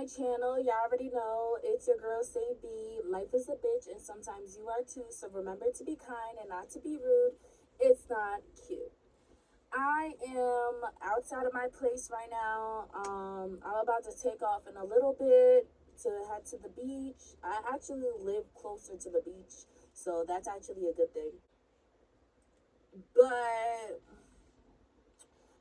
my channel. Y'all already know it's your girl Say B. Life is a bitch and sometimes you are too, so remember to be kind and not to be rude. It's not cute. I am outside of my place right now. I'm about to take off in a little bit to head to the beach. I actually live closer to the beach, so that's actually a good thing. But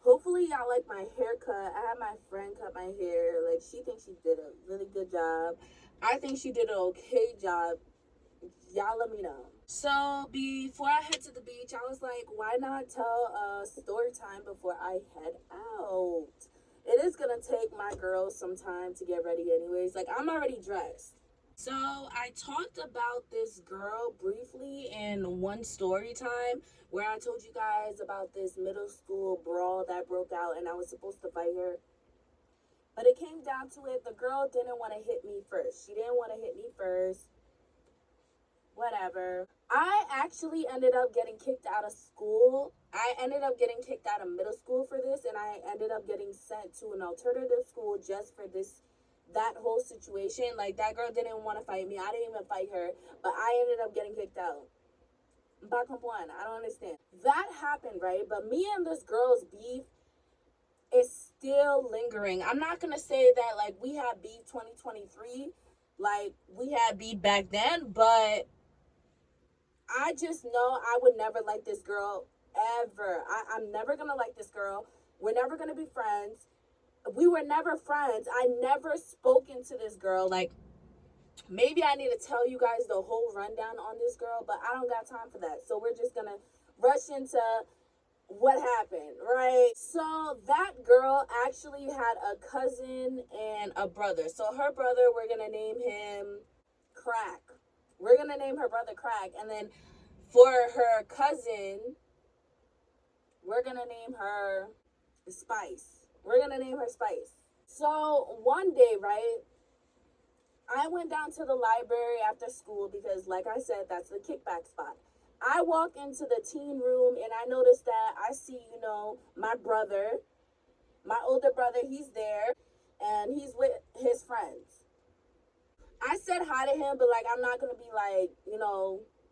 hopefully y'all like my haircut. I had my friend cut my hair. Like, she thinks she did a really good job. I think she did an okay job. Y'all let me know. So before I head to the beach, I was like, why not tell a story time before I head out? It is gonna take my girls some time to get ready anyways. Like, I'm already dressed. So I talked about this girl briefly in one story time where I told you guys about this middle school brawl that broke out and I was supposed to fight her. But it came down to it, the girl didn't want to hit me first. She didn't want to hit me first. Whatever. I actually ended up getting kicked out of school. I ended up getting kicked out of middle school for this, and I ended up getting sent to an alternative school just for that whole situation. Like, that girl didn't want to fight me. I didn't even fight her, but I ended up getting kicked out. Back up one. I don't understand. That happened, right? But me and this girl's beef is still lingering. I'm not gonna say that like we had beef 2023, like we had beef back then, but I just know I would never like this girl ever. I'm never gonna like this girl. We're never gonna be friends. We were never friends. I never spoken to this girl. Like, maybe I need to tell you guys the whole rundown on this girl, but I don't got time for that. So we're just gonna rush into what happened, right? So that girl actually had a cousin and a brother. So her brother, we're gonna name him Crack. We're gonna name her brother Crack, and then for her cousin, we're gonna name her Spice. We're gonna name her Spice. So one day, right, I went down to the library after school because, like I said, that's the kickback spot. I walk into the teen room and I notice that I see, my brother, my older brother, he's there and he's with his friends. I said hi to him, but like, I'm not gonna be like,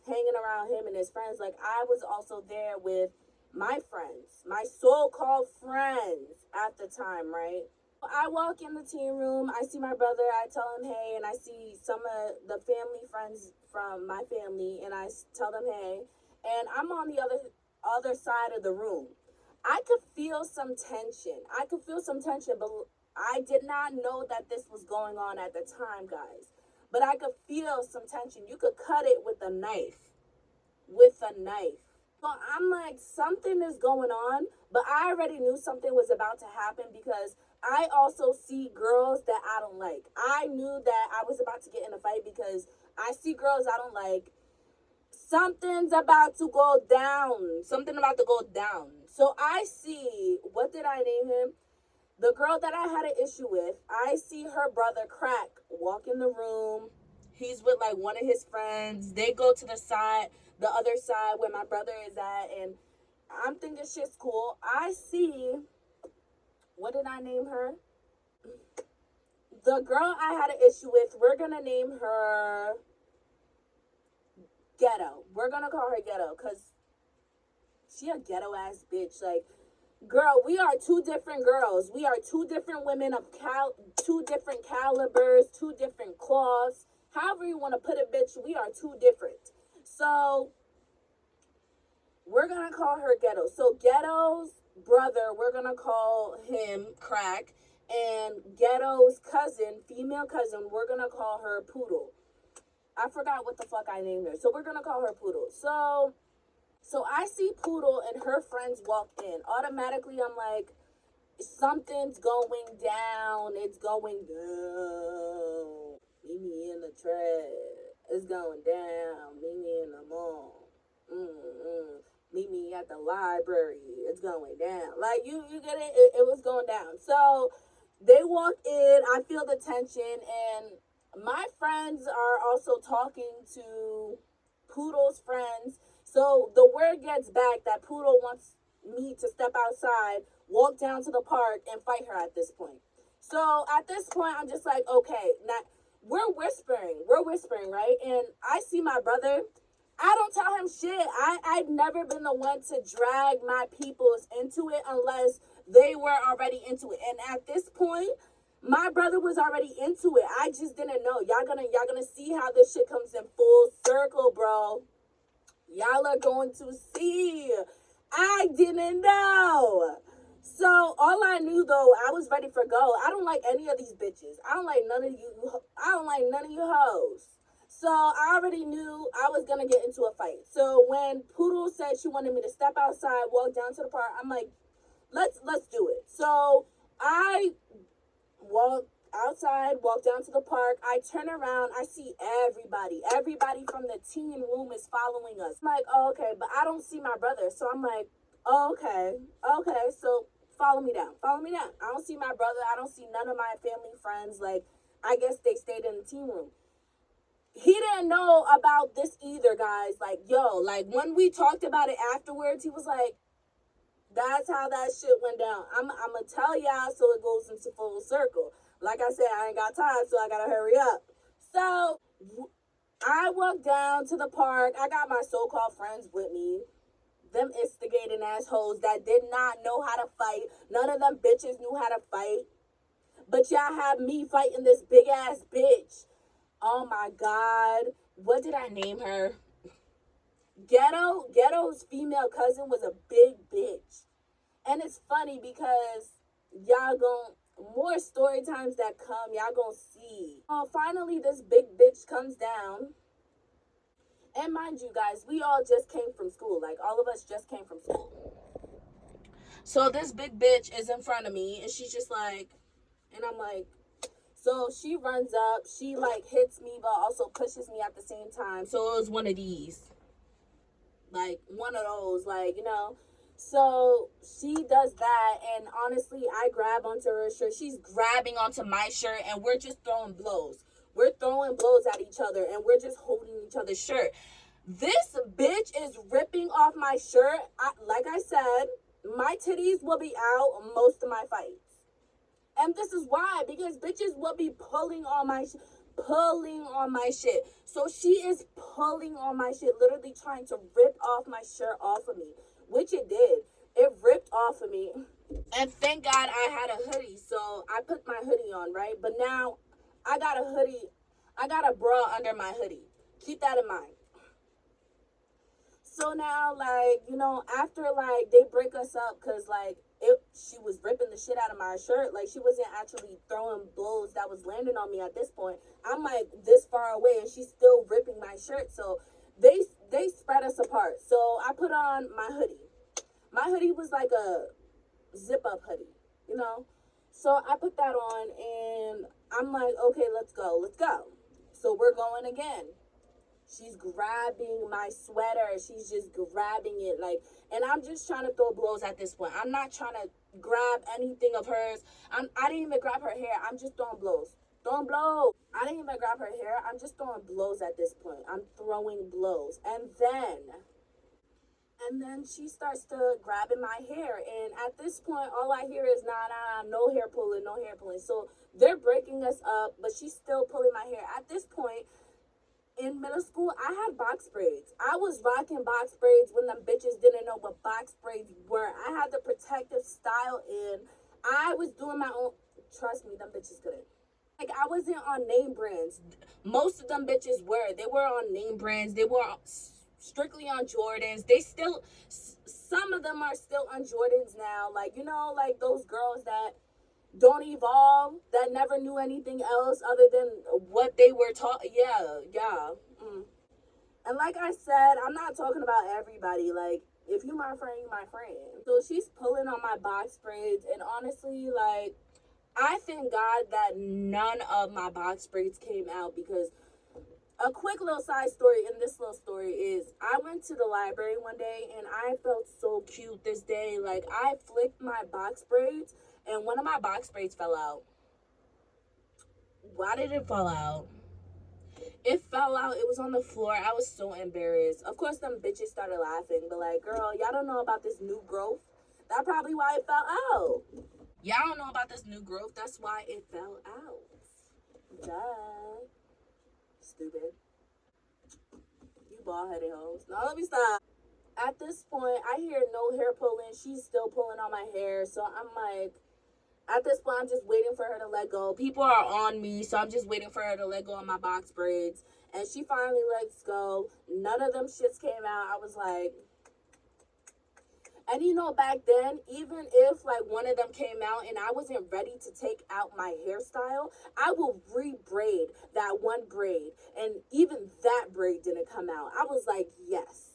hanging around him and his friends. Like, I was also there with my friends, my so-called friends at the time, right? I walk in the teen room, I see my brother, I tell him hey, and I see some of the family friends from my family, and I tell them hey, and I'm on the other side of the room. I could feel some tension. But I did not know that this was going on at the time, guys. But I could feel some tension. You could cut it with a knife. With a knife. So I'm like, something is going on, but I already knew something was about to happen because I also see girls that I don't like. I knew that I was about to get in a fight because I see girls I don't like. Something's about to go down. Something about to go down. So I see, what did I name him? The girl that I had an issue with, I see her brother Crack walk in the room. He's with like one of his friends. They go to the other side where my brother is at, and I'm thinking shit's cool. I see, what did I name her? The girl I had an issue with, we're gonna name her Ghetto. We're gonna call her Ghetto because she a ghetto ass bitch. Like, girl, we are two different girls. We are two different women of two different calibers, two different cloths. However you want to put it, bitch, we are two different. So we're gonna call her Ghetto. So Ghetto's brother, we're gonna call him Crack, and Ghetto's cousin, female cousin, we're gonna call her Poodle. I forgot what the fuck I named her. So we're gonna call her Poodle. So I see Poodle and her friends walk in. Automatically, I'm like, something's going down. It's going down. Meet me in the trap. It's going down. Meet me in the mall. Meet me at the library. It's going down. Like, you get it? It was going down. So they walk in. I feel the tension. And my friends are also talking to Poodle's friends. So the word gets back that Poodle wants me to step outside, walk down to the park, and fight her at this point. So at this point, I'm just like, okay, now we're whispering, right? And I see my brother. I don't tell him shit. I've never been the one to drag my peoples into it unless they were already into it. And at this point, my brother was already into it. I just didn't know. Y'all gonna see how this shit comes in full circle, bro. Y'all are going to see. I didn't know. So all I knew though, I was ready for go. I don't like any of these bitches. I don't like none of you. I don't like none of you hoes. So I already knew I was gonna get into a fight. So when Poodle said she wanted me to step outside, walk down to the park, I'm like, let's do it. So I walk outside, walk down to the park. I turn around, I see everybody. Everybody from the teen room is following us. I'm like, oh, okay, but I don't see my brother. So I'm like, oh, okay, so follow me down. Follow me down. I don't see my brother. I don't see none of my family friends. Like, I guess they stayed in the teen room. He didn't know about this either, guys. Like, yo, like when we talked about it afterwards, he was like, that's how that shit went down. I'm gonna tell y'all so it goes into full circle. Like I said, I ain't got time, so I gotta hurry up. So I walked down to the park. I got my so-called friends with me. Them instigating assholes that did not know how to fight. None of them bitches knew how to fight. But y'all have me fighting this big ass bitch. Oh my God. What did I name her? Ghetto. Ghetto's female cousin was a big bitch. And it's funny because y'all gon' more story times that come, y'all gonna see. Finally, this big bitch comes down. And mind you, guys, we all just came from school. Like, all of us just came from school. So this big bitch is in front of me, and she's just like, and I'm like, so she runs up, she like hits me, but also pushes me at the same time. So it was one of these. Like, one of those, like, you know. So she does that, and honestly, I grab onto her shirt. She's grabbing onto my shirt, and we're just throwing blows. We're throwing blows at each other, and we're just holding each other's shirt. This bitch is ripping off my shirt. Like I said, my titties will be out most of my fights. And this is why, because bitches will be pulling on my shit. So she is pulling on my shit, literally trying to rip off my shirt off of me, which it did. It ripped off of me. And thank God I had a hoodie, so I put my hoodie on, right? But now I got a hoodie, I got a bra under my hoodie. Keep that in mind. So now, like, you know, after like they break us up, cause like she was ripping the shit out of my shirt. Like, she wasn't actually throwing blows that was landing on me at this point. I'm like this far away, and she's still ripping my shirt. So they spread us apart. So I put on my hoodie. My hoodie was like a zip up hoodie, you know. So I put that on, and I'm like, okay, let's go, let's go. So we're going again. She's grabbing my sweater. She's just grabbing it, like, and I'm just trying to throw blows at this point. I'm not trying to grab anything of hers. I didn't even grab her hair. I'm just throwing blows. Throwing blows. I didn't even grab her hair. I'm just throwing blows at this point. I'm throwing blows. And then she starts to grabbing my hair. And at this point, all I hear is, nah, no hair pulling, no hair pulling. So they're breaking us up, but she's still pulling my hair. At this point, in middle school, I had box braids. I was rocking box braids when them bitches didn't know what box braids were. I had the protective style in. I was doing my own. Trust me, them bitches couldn't. Like, I wasn't on name brands. Most of them bitches were. They were on name brands. They were strictly on Jordans. They still, some of them are still on Jordans now. Like, you know, like those girls that don't evolve, that never knew anything else other than what they were taught. Yeah. And like I said, I'm not talking about everybody. Like, if you my friend, you my friend. So she's pulling on my box braids, and honestly, like, I thank God that none of my box braids came out, because a quick little side story in this little story is I went to the library one day, and I felt so cute this day. Like, I flicked my box braids, and one of my box braids fell out. Why did it fall out? It fell out. It was on the floor. I was so embarrassed. Of course, them bitches started laughing, but like, girl, y'all don't know about this new growth. That's probably why it fell out. Y'all don't know about this new growth. That's why it fell out. Duh. Stupid. You bald headed hoes. No, let me stop. At this point, I hear no hair pulling. She's still pulling on my hair. So I'm like, at this point, I'm just waiting for her to let go. People are on me, so I'm just waiting for her to let go of my box braids. And she finally lets go. None of them shits came out. I was like, and you know, back then, even if like one of them came out and I wasn't ready to take out my hairstyle, I will re-braid that one braid. And even that braid didn't come out. I was like, yes,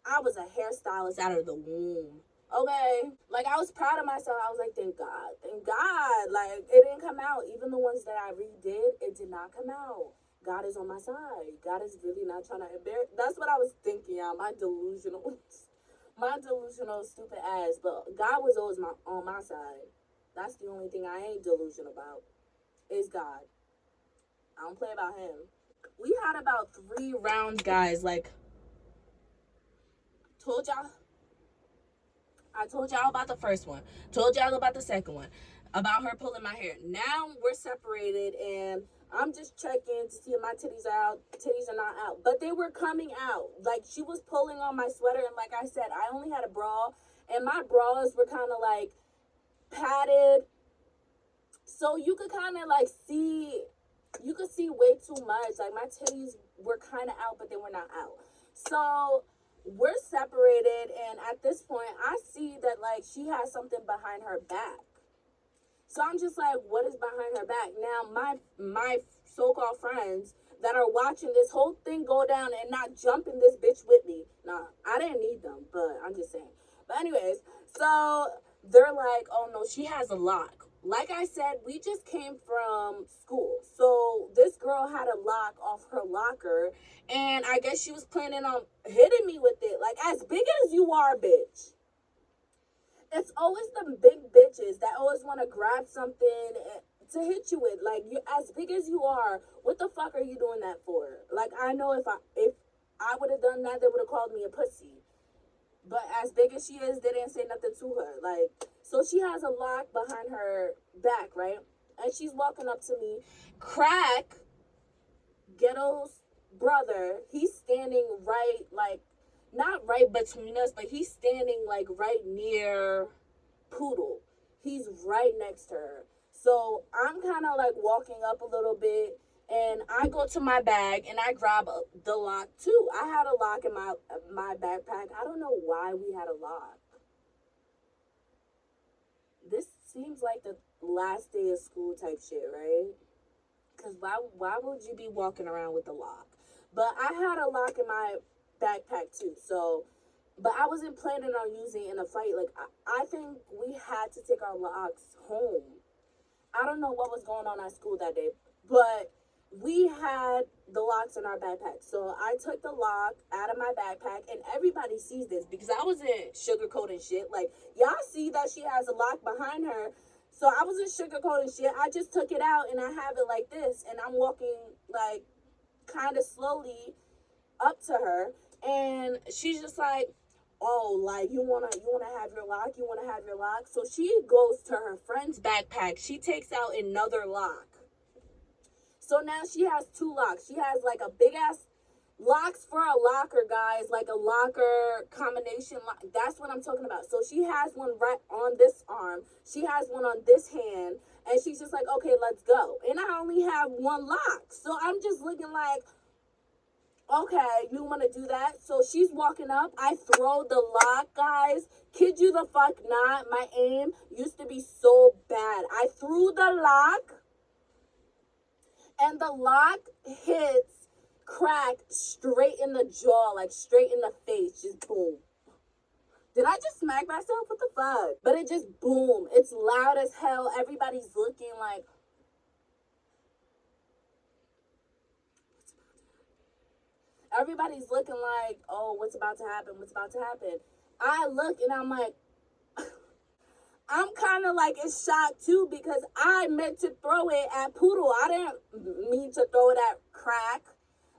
I was a hairstylist out of the womb. Okay. Like, I was proud of myself. I was like, thank God. Thank God. Like, it didn't come out. Even the ones that I redid, it did not come out. God is on my side. God is really not trying to embarrass. That's what I was thinking. My delusional, my delusional stupid ass. But God was always on my side. That's the only thing I ain't delusional about is God. I don't play about him. We had about 3 rounds, guys. Like, told y'all. I told y'all about the first one. Told y'all about the second one. About her pulling my hair. Now we're separated and I'm just checking to see if my titties are out. Titties are not out. But they were coming out. Like, she was pulling on my sweater, and like I said, I only had a bra. And my bras were kind of like padded. So you could kind of like see, you could see way too much. Like, my titties were kind of out, but they were not out. So we're separated, and at this point I see that like she has something behind her back. So I'm just like, what is behind her back? Now my so-called friends that are watching this whole thing go down and not jumping this bitch with me. Nah, I didn't need them, but I'm just saying. But anyways, so they're like, oh no, she has a lock. Like I said, we just came from school. So this girl had a lock off her locker, and I guess she was planning on hitting me with it. Like, as big as you are, bitch. It's always the big bitches that always want to grab something to hit you with. Like, you, as big as you are, what the fuck are you doing that for? Like, I know if I would have done that, they would have called me a pussy. But as big as she is, they didn't say nothing to her. Like, so she has a lock behind her back, right? And she's walking up to me. Crack, Ghetto's brother, he's standing right, like, not right between us, but he's standing like right near Poodle. He's right next to her. So I'm kind of like walking up a little bit, and I go to my bag and I grab the lock too. I had a lock in my backpack. I don't know why we had a lock. This seems like the last day of school type shit, right? Cause why would you be walking around with a lock? But I had a lock in my backpack too. So, but I wasn't planning on using it in a fight. Like, I think we had to take our locks home. I don't know what was going on at school that day, but we had the locks in our backpack. So I took the lock out of my backpack, and everybody sees this because I wasn't sugarcoating shit. Like, y'all see that she has a lock behind her. So I wasn't sugarcoating shit. I just took it out and I have it like this, and I'm walking like kind of slowly up to her, and she's just like, oh, like, you wanna have your lock, you wanna have your lock. So she goes to her friend's backpack, she takes out another lock. So now she has 2 locks. She has like a big ass locks for a locker, guys, like a locker combination lock. That's what I'm talking about. So she has one right on this arm, she has one on this hand, and she's just like, okay, let's go. And I only have one lock, so I'm just looking like, okay, you want to do that? So she's walking up. I throw the lock, guys. Kid you the fuck not. My aim used to be so bad. I threw the lock, and the lock hits Crack straight in the jaw, like straight in the face. Just boom. Did I just smack myself? What the fuck? But it just boom. It's loud as hell. Everybody's looking like, everybody's looking like, oh, what's about to happen? What's about to happen? I look and I'm like, I'm kind of like in shock too because I meant to throw it at Poodle. I didn't mean to throw it at Crack,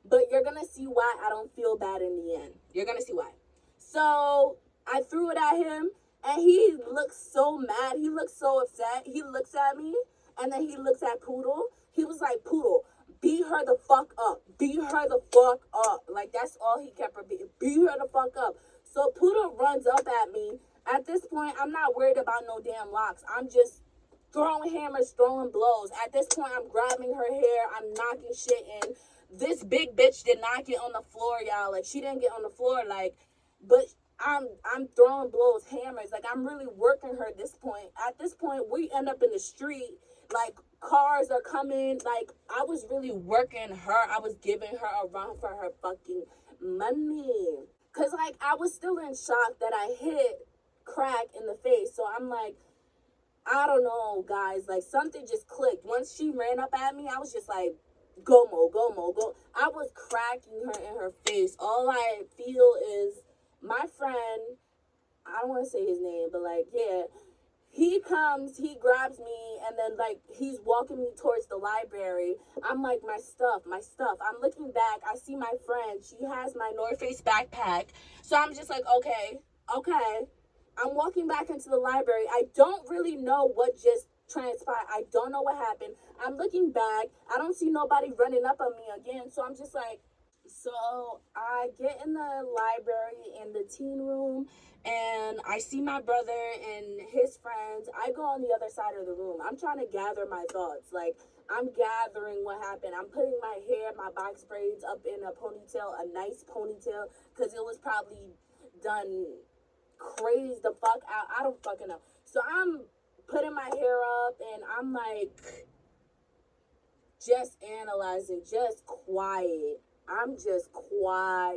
but you're gonna see why I don't feel bad in the end. You're gonna see why. So I threw it at him, And he looks so mad. He looks so upset. He looks at me, and then he looks at Poodle. He was like, Poodle, beat her the fuck up. Beat her the fuck up. Like, that's all he kept repeating. Beat her the fuck up. So Poodle runs up at me. At this point, I'm not worried about no damn locks. I'm just throwing hammers, throwing blows. At this point, I'm grabbing her hair. I'm knocking shit in. This big bitch did not get on the floor, y'all. Like, she didn't get on the floor, like, but I'm throwing blows, hammers. Like, I'm really working her at this point. At this point, we end up in the street. Like, cars are coming. Like, I was really working her. I was giving her a run for her fucking money. Because, like, I was still in shock that I hit Crack in the face. So I'm like, I don't know, guys. Like, something just clicked. Once she ran up at me, I was just like, go, Mo, go, Mo, go. I was cracking her in her face. All I feel is my friend, I don't want to say his name, but like, yeah, he comes, he grabs me, and then like he's walking me towards the library. I'm like, my stuff, my stuff. I'm looking back. I see my friend. She has my North Face backpack. So I'm just like, okay, okay. I'm walking back into the library. I don't really know what just transpired. I don't know what happened. I'm looking back. I don't see nobody running up on me again. So I'm just like, so I get in the library in the teen room and I see my brother and his friends. I go on the other side of the room. I'm trying to gather my thoughts. Like, I'm gathering what happened. I'm putting my hair, my box braids up in a ponytail, a nice ponytail, because it was probably done crazy the fuck out. I don't fucking know. So I'm putting my hair up and I'm like just analyzing, just quiet. I'm just quiet,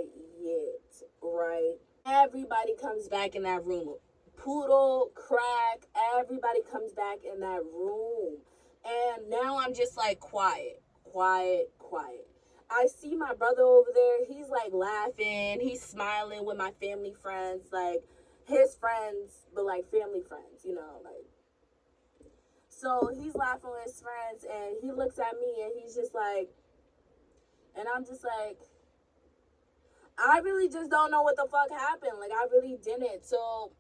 right? Everybody comes back in that room. Poodle, Crack, everybody comes back in that room. And now I'm just like quiet, quiet, quiet. I see my brother over there. He's like laughing. He's smiling with my family friends, like his friends, but like family friends, you know, like. So he's laughing with his friends and he looks at me and he's just like, and I'm just like, I really just don't know what the fuck happened. Like, I really didn't. So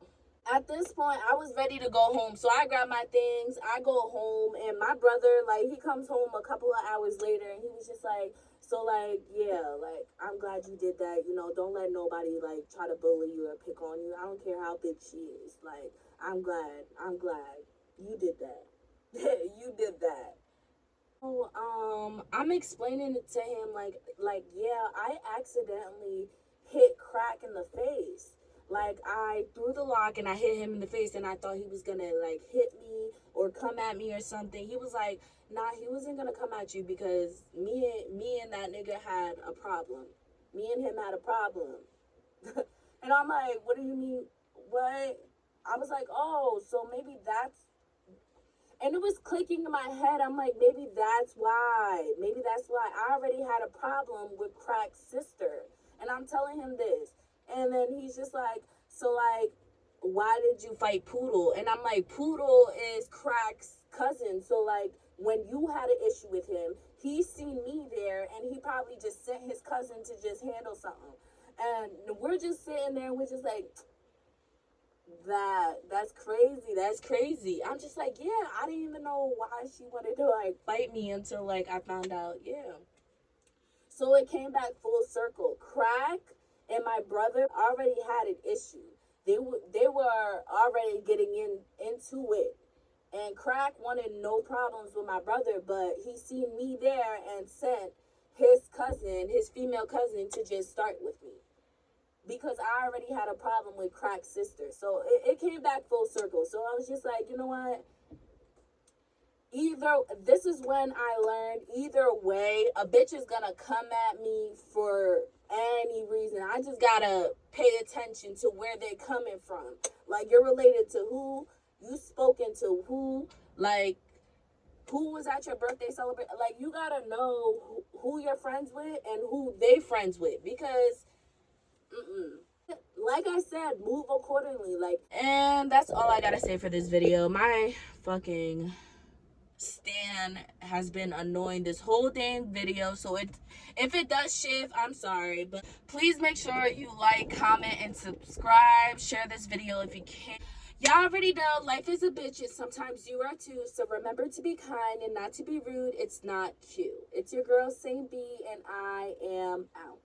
at this point, I was ready to go home. So I grab my things, I go home, and my brother, like, he comes home a couple of hours later, and he was just like, so, like, yeah, like, I'm glad you did that. You know, don't let nobody, like, try to bully you or pick on you. I don't care how big she is. Like, I'm glad you did that. You did that. So, I'm explaining it to him yeah, I accidentally hit Crack in the face. Like, I threw the lock and I hit him in the face, and I thought he was gonna like hit me or come at me or something. He was like, nah, he wasn't gonna come at you because me and that nigga had a problem. Me and him had a problem. And I'm like, what do you mean? What? I was like, oh, so maybe that's, and it was clicking in my head. I'm like, maybe that's why. Maybe that's why. I already had a problem with Crack's sister. And I'm telling him this. And then he's just like, so like, why did you fight Poodle? And I'm like, Poodle is Crack's cousin. So like, when you had an issue with him, he's seen me there and he probably just sent his cousin to just handle something. And we're just sitting there and we're just like, that's crazy. That's crazy. I'm just like, yeah, I didn't even know why she wanted to like fight me until like I found out, yeah. So it came back full circle. Crack and my brother already had an issue. They were already getting into it. And Crack wanted no problems with my brother, but he seen me there and sent his cousin, his female cousin, to just start with me because I already had a problem with Crack's sister. So it came back full circle. So I was just like, you know what? Either, this is when I learned, either way, a bitch is gonna come at me for any reason. I just gotta pay attention to where they're coming from. Like, you're related to who, you spoken to who, like, who was at your birthday celebration. Like, you gotta know who you're friends with and who they friends with, because like I said, move accordingly. Like, and that's all I gotta say for this video. My fucking Stan has been annoying this whole dang video, so if it does shift, I'm sorry, but please make sure you like, comment, and subscribe. Share this video if you can. Y'all already know life is a bitch and sometimes you are too. So remember to be kind and not to be rude. It's not cute. It's your girl, Saint B, and I am out.